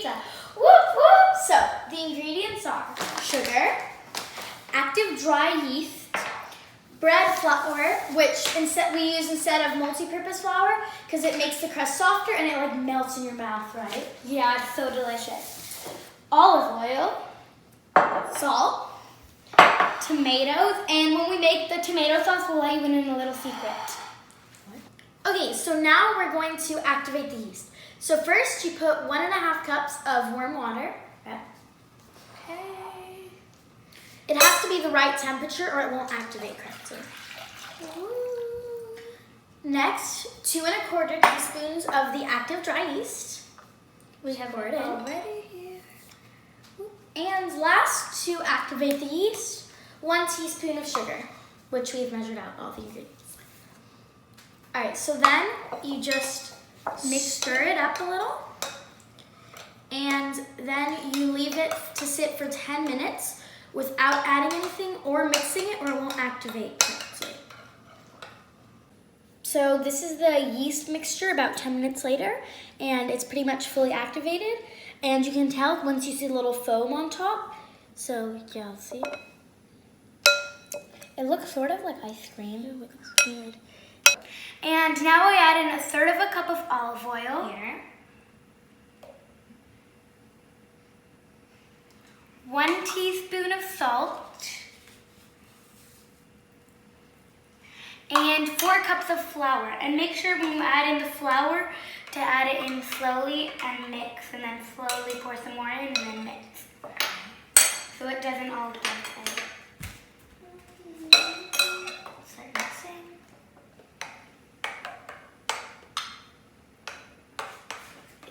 pizza. Whoop, whoop. So, the ingredients are sugar, active dry yeast, bread flour, which we use instead of multi-purpose flour because it makes the crust softer and it like melts in your mouth, right? Yeah, it's so delicious. Olive oil, salt, tomatoes, and when we make the tomato sauce, we'll let you in a little secret. Okay, so now we're going to activate the yeast. So first you put 1.5 cups of warm water. Okay. It has to be the right temperature or it won't activate correctly. Next, 2¼ teaspoons of the active dry yeast. We have poured in already here. And last, to activate the yeast, 1 teaspoon of sugar, which we've measured out all the ingredients. All right, so then you just stir it up a little, and then you leave it to sit for 10 minutes without adding anything or mixing it, or it won't activate correctly. So this is the yeast mixture about 10 minutes later, and it's pretty much fully activated, and you can tell once you see the little foam on top. So yeah, see? It looks sort of like ice cream. It looks weird. And now we add in 1/3 cup of olive oil. Here. 1 teaspoon of salt. And 4 cups of flour. And make sure when you add in the flour to add it in slowly and mix. And then slowly pour some more in and then mix. So it doesn't all get tight. Start mixing.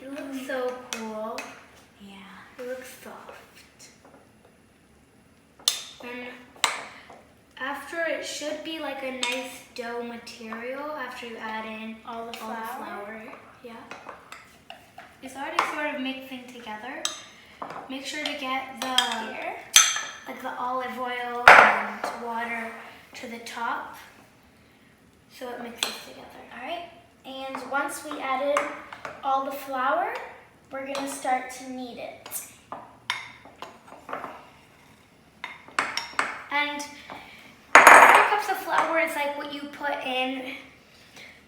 It looks so cool. Yeah. It looks soft. And after, it should be like a nice dough material after you add in All the flour. Yeah. It's already sort of mixing together. Make sure to get like the olive oil and water to the top so it mixes together. All right, and once we added all the flour, we're gonna start to knead it. And 4 cups of flour is like what you put in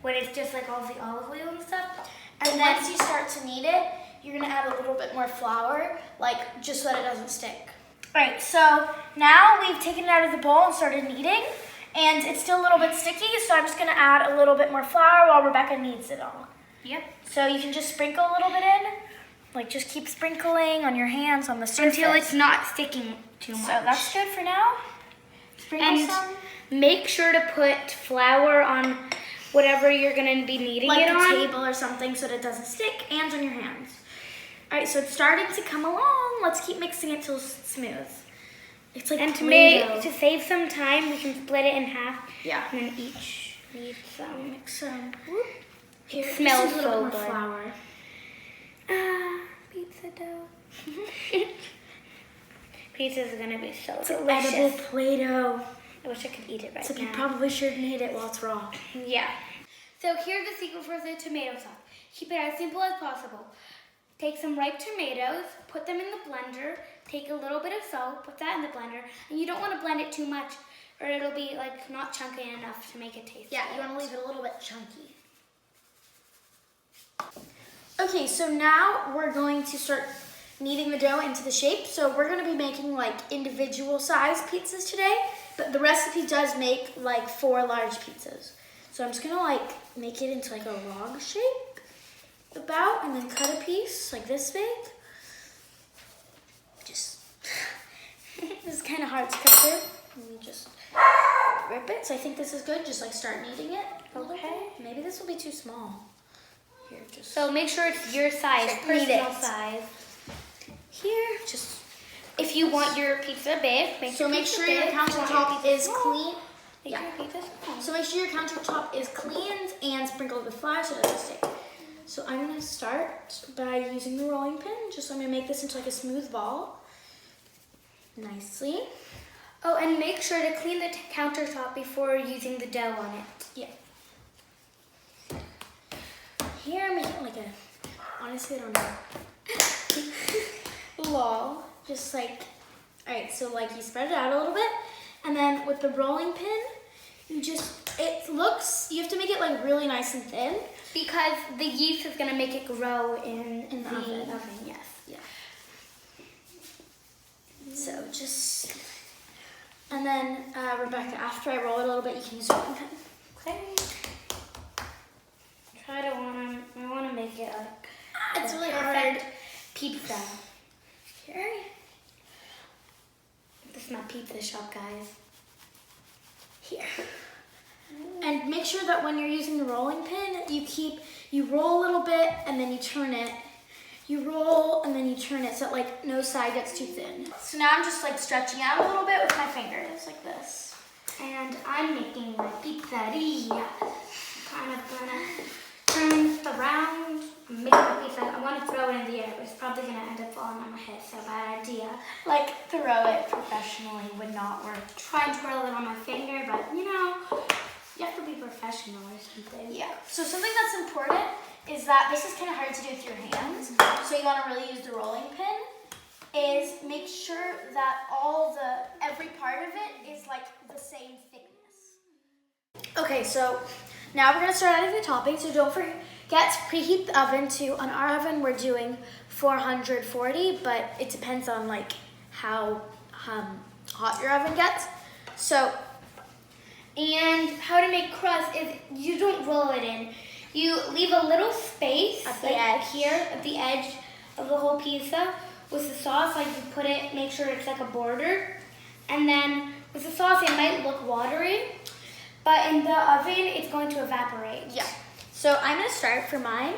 when it's just like all the olive oil and stuff. And once you start to knead it, you're gonna add a little bit more flour, like just so that it doesn't stick. All right, so now we've taken it out of the bowl and started kneading, and it's still a little bit sticky, so I'm just gonna add a little bit more flour while Rebecca kneads it all. Yep. So you can just sprinkle a little bit in, like just keep sprinkling on your hands on the surface. Until it's not sticking too much. So that's good for now. Sprinkle And some. make sure to put flour on whatever you're gonna be kneading Like it the on. table or something so that it doesn't stick, and on your hands. All right, so it's starting to come along. Let's keep mixing it till it's smooth. It's like And Play-Doh. to save some time, we can split it in half. Yeah. And then each need some. Mix some. Whoop. Here, It smells just a little so bit more good. flour. Pizza dough. Pizza's gonna be so It's delicious. edible Play-Doh. I wish I could eat it right So now. you probably shouldn't eat it while it's raw. Yeah. So here's the secret for the tomato sauce. Keep it as simple as possible. Take some ripe tomatoes, put them in the blender, take a little bit of salt, put that in the blender, and you don't want to blend it too much or it'll be like not chunky enough to make it taste Yeah, good. you want to leave it a little bit chunky. Okay, so now we're going to start kneading the dough into the shape. So we're going to be making like individual size pizzas today, but the recipe does make like 4 large pizzas. So I'm just going to like make it into like a log shape about, and then cut a piece like this big. Just, this is kind of hard to cut through. And you just rip it. So I think this is good. Just like start kneading it. Okay. Maybe this will be too small. Here, just So make sure it's your size, So knead personal it. size. here. Just If you want your pizza big, make so make pizza sure your big. If you want countertop your is pizza clean. small, make Yeah. your pizza small. So make sure your countertop is cleaned and sprinkled with flour so it doesn't stick. So I'm gonna start by using the rolling pin. Just so I'm gonna make this into like a smooth ball. Nicely. Oh, and make sure to clean the countertop before using the dough on it. Yeah. Here I'm making like a, honestly I don't know. ball, just like, all right, so like you spread it out a little bit, and then with the rolling pin, you have to make it like really nice and thin. Because the yeast is gonna make it grow in the oven. Yes. Yeah. So just, and then Rebecca, after I roll it a little bit, you can use your rolling pin. Okay. I wanna make it like It's really perfect hard. pizza. Here. This is my pizza shop, guys. Here. And make sure that when you're using the rolling pin, you roll a little bit and then you turn it. You roll and then you turn it so that like no side gets too thin. So now I'm just like stretching out a little bit with my fingers like this. And I'm making my pizzeria. Kind of gonna turn around, make my pizza. I want to throw it in the air, but it's probably gonna end up falling on my head, so bad idea. Like throw it professionally would not work. Try and twirl it on my finger, but you have to be professional or something. Yeah. So something that's important is that this is kind of hard to do with your hands. So you want to really use the rolling pin. Is make sure that every part of it is like the same thickness. Okay, so now we're gonna start adding the topping. So don't forget to preheat the oven to, on our oven we're doing 440, but it depends on like how hot your oven gets. So, and how to make crust is you don't roll it in. You leave a little space at the edge here, at the edge of the whole pizza with the sauce. Like you put it, make sure it's like a border, and then with the sauce it might look watery, but in the oven it's going to evaporate. Yeah. So I'm gonna start for mine.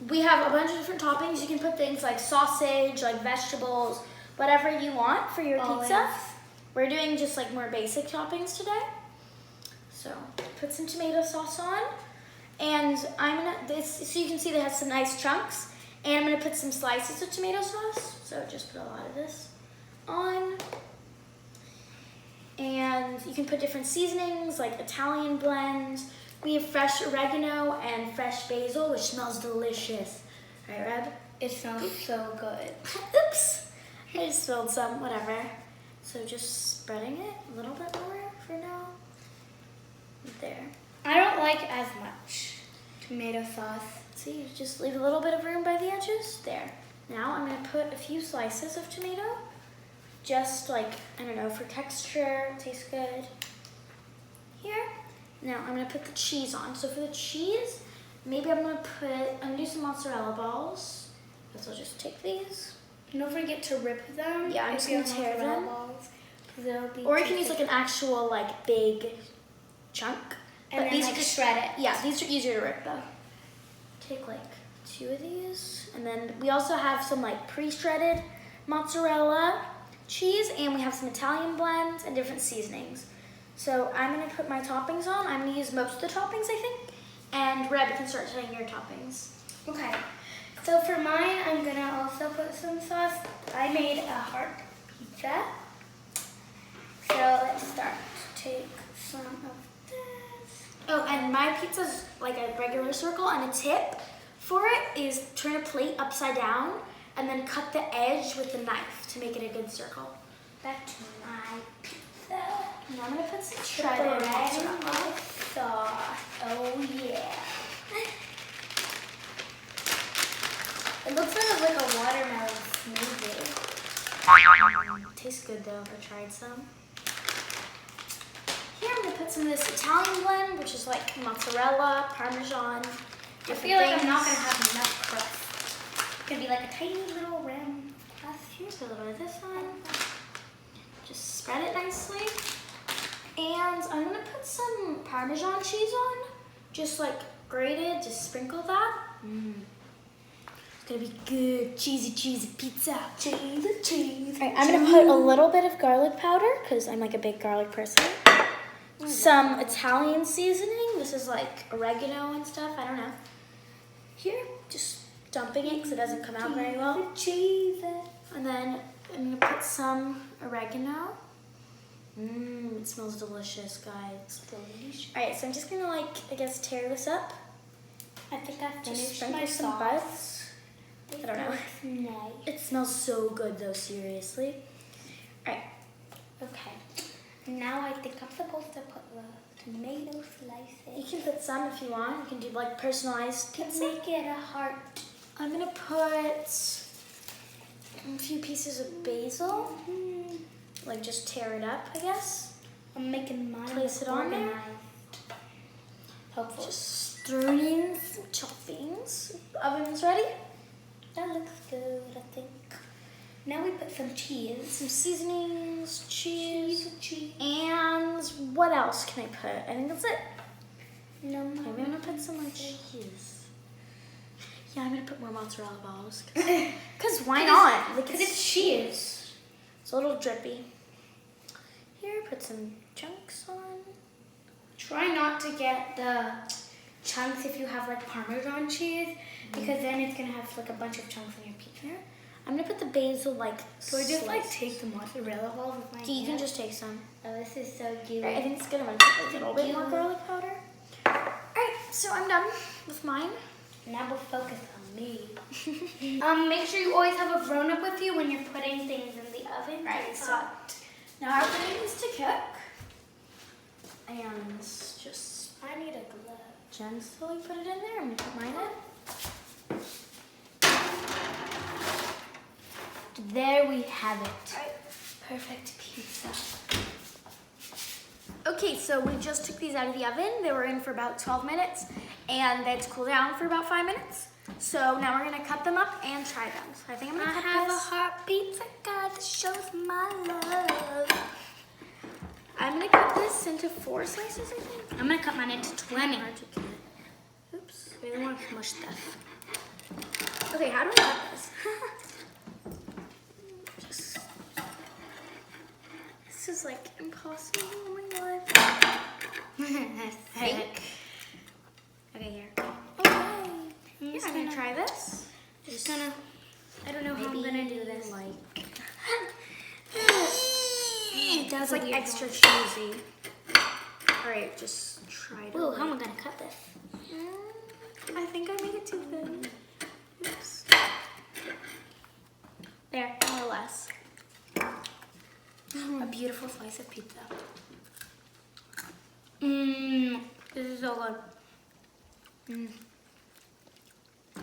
We have a bunch of different toppings. You can put things like sausage, like vegetables, whatever you want for your pizza. We're doing just like more basic toppings today. So put some tomato sauce on, and so you can see they have some nice chunks, and I'm gonna put some slices of tomato sauce. So just put a lot of this on. And you can put different seasonings like Italian blend. We have fresh oregano and fresh basil, which smells delicious. Right, Reb? It smells so good. Oops, I just spilled some, whatever. So just spreading it a little bit more for now. There. I don't like as much tomato sauce. See, you just leave a little bit of room by the edges. There. Now I'm gonna put a few slices of tomato. Just like, I don't know, for texture, tastes good. Here. Now I'm gonna put the cheese on. So for the cheese, maybe I'm gonna do some mozzarella balls. So I'll just take these. Don't forget to rip them. Yeah, I'm just gonna tear them. Balls, or you can use like an actual like big chunk. And then these like shred it. Yeah, these are easier to rip though. Take like 2 of these. And then we also have some like pre-shredded mozzarella cheese, and we have some Italian blends and different seasonings. So I'm gonna put my toppings on. I'm gonna use most of the toppings, I think. And Reb, you can start telling your toppings. Okay. So for mine, I'm gonna also put some sauce. I made a heart pizza. So let's start. Take some of this. Oh, and my pizza's like a regular circle, and a tip for it is turn a plate upside down and then cut the edge with a knife to make it a good circle. Back to my pizza. And I'm gonna put some shredded mozzarella sauce. Oh yeah. It looks like a watermelon smoothie. Tastes good though. I tried some. Here I'm gonna put some of this Italian blend, which is like mozzarella, Parmesan. I feel like I'm not gonna have enough crust. It's gonna be like a tiny little rim crust. Here's a little bit of this one. Just spread it nicely. And I'm gonna put some Parmesan cheese on. Just like grated, just sprinkle that. It's gonna be good, cheesy pizza. Cheese. All right, I'm gonna put a little bit of garlic powder because I'm like a big garlic person. Some Italian seasoning. This is like oregano and stuff. I don't know. Here, just dumping it because it doesn't come out very well. Cheese. And then I'm gonna put some oregano. It smells delicious, guys. Delicious. All right, so I'm just gonna tear this up. I think I Just finished sprinkle my some sauce. buds. I don't know. Nice. It smells so good though, seriously. Alright. Okay. Now I think I'm supposed to put the tomato slices. You can put some if you want. You can do like personalized pizza. Make it a heart. I'm gonna put a few pieces of basil. Like just tear it up, I guess. I'm making mine. Place it on there. Hopefully. Just throw in some toppings. Oven's ready. That looks good, I think. Now we put some cheese. Some seasonings, cheese. Cheese. And what else can I put? I think that's it. No, Maybe I'm gonna put some more cheese. Yeah, I'm gonna put more mozzarella balls. Cause why not? Because it's cheese. It's a little drippy. Here, put some chunks on. Try not to get the chunks if you have like Parmesan cheese, because then it's gonna have like a bunch of chunks in your pizza. I'm gonna put the basil like. So I just like take the mozzarella balls with my hand. You can just take some. Oh, this is so cute. Right, I think it's good. I'm gonna put a little bit more garlic powder. Alright, so I'm done with mine. Now we'll focus on me. Make sure you always have a grown-up with you when you're putting things in the oven. Right, so now everything needs to cook. And just I need a glove. gently put it in there. I'm gonna put mine in. There we have it. Right. Perfect pizza. Okay, so we just took these out of the oven. They were in for about 12 minutes, and they had to cool down for about 5 minutes. So now we're gonna cut them up and try them. So I think I'm gonna cut have this. a heart pizza, God, that shows my love. I'm gonna cut this into 4 slices, I think. I'm gonna cut mine into 20. Hard to cut. Oops. I really want to mush stuff. Okay, how do I cut this? Just. This is like impossible. Oh my god. Fake. Okay, here. Okay. I'm Yeah, I'm gonna try this. Just gonna. I don't know how I'm gonna do this. Like. It does It's like extra cheesy. Alright, just try to. Ooh, how am I gonna cut this? I think I made it too thin. Oops. There, more or less. A beautiful slice of pizza. This is so good.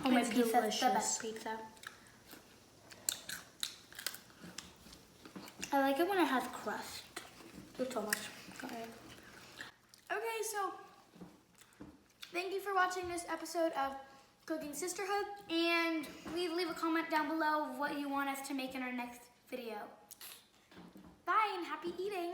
Oh, my It's pizza, the delicious. best pizza. I like it when it has crust. It's so much. Okay, so thank you for watching this episode of Cooking Sisterhood. And please leave a comment down below of what you want us to make in our next video. Bye and happy eating.